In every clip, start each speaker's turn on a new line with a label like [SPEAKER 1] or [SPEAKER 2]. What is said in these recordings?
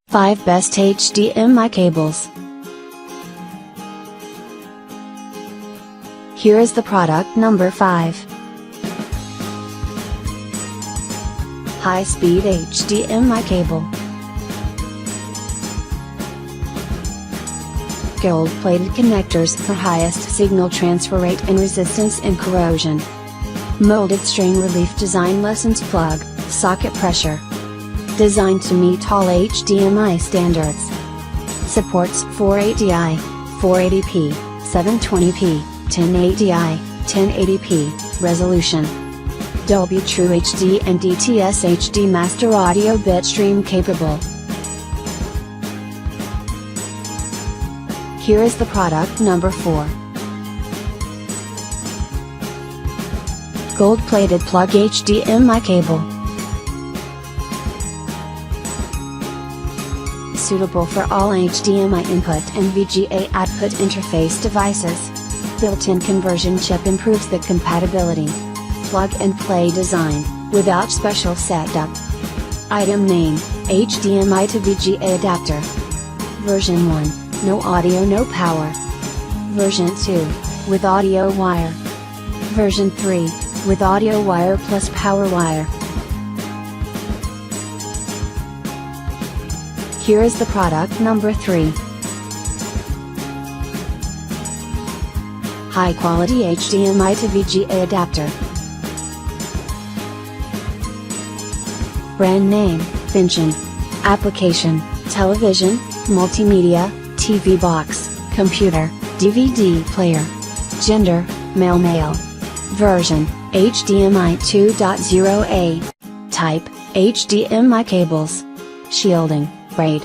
[SPEAKER 1] 5 Best HDMI Cables. Here is the product number 5. High-speed HDMI cable. Gold-plated connectors for highest signal transfer rate and resistance and corrosion. Molded strain relief design lessens plug, socket pressure. Designed to meet all HDMI standards. Supports 480i, 480p, 720p, 1080i, 1080p, resolution. Dolby True HD and DTS HD Master Audio Bitstream capable. Here is the product number 4. Gold-plated plug HDMI cable. Suitable for all HDMI input and VGA output interface devices. Built-in conversion chip improves the compatibility. Plug-and-play design, without special setup. Item name, HDMI to VGA adapter. Version 1, no audio no power. Version 2, with audio wire. Version 3, with audio wire plus power wire. Here is the product number 3. High quality HDMI to VGA adapter. Brand name, Vincent. Application, television, multimedia, TV box, computer, DVD player. Gender, male. Version, HDMI 2.0a. Type, HDMI cables. Shielding, braid.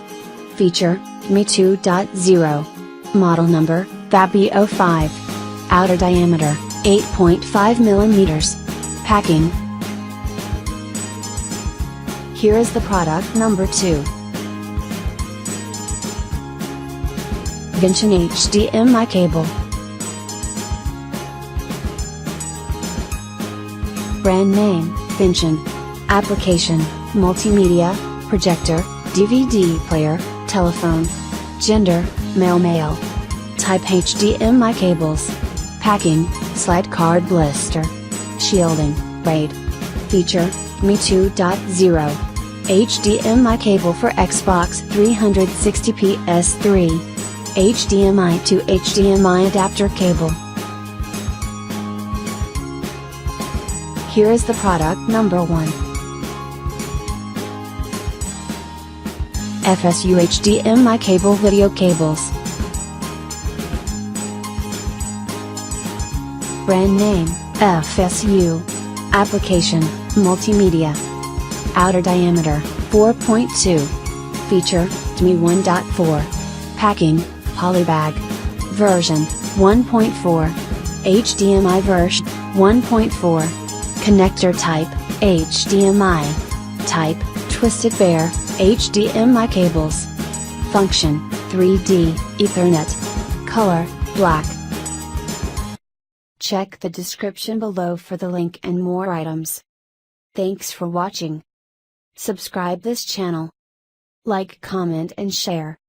[SPEAKER 1] Feature, HDMI 2.0. Model number, FAB05. Outer diameter, 8.5 millimeters. Packing. Here is the product number 2. Vincent HDMI cable. Brand name, Vincent. Application, multimedia, projector, DVD player, telephone. Gender, male. Type HDMI cables. Packing, slide card blister. Shielding, braid. Feature, HDMI 2.0. HDMI cable for Xbox 360 PS3. HDMI to HDMI adapter cable. Here is the product number 1. FSU HDMI Cable Video Cables. Brand name, FSU. Application, multimedia. Outer diameter, 4.2. Feature, HDMI 1.4. Packing, polybag. Version, 1.4. HDMI version, 1.4. Connector type, HDMI. Type, twisted pair, HDMI cables. Function, 3D, Ethernet. Color, black. Check the description below for the link and more items. Thanks for watching. Subscribe this channel. Like, comment and share.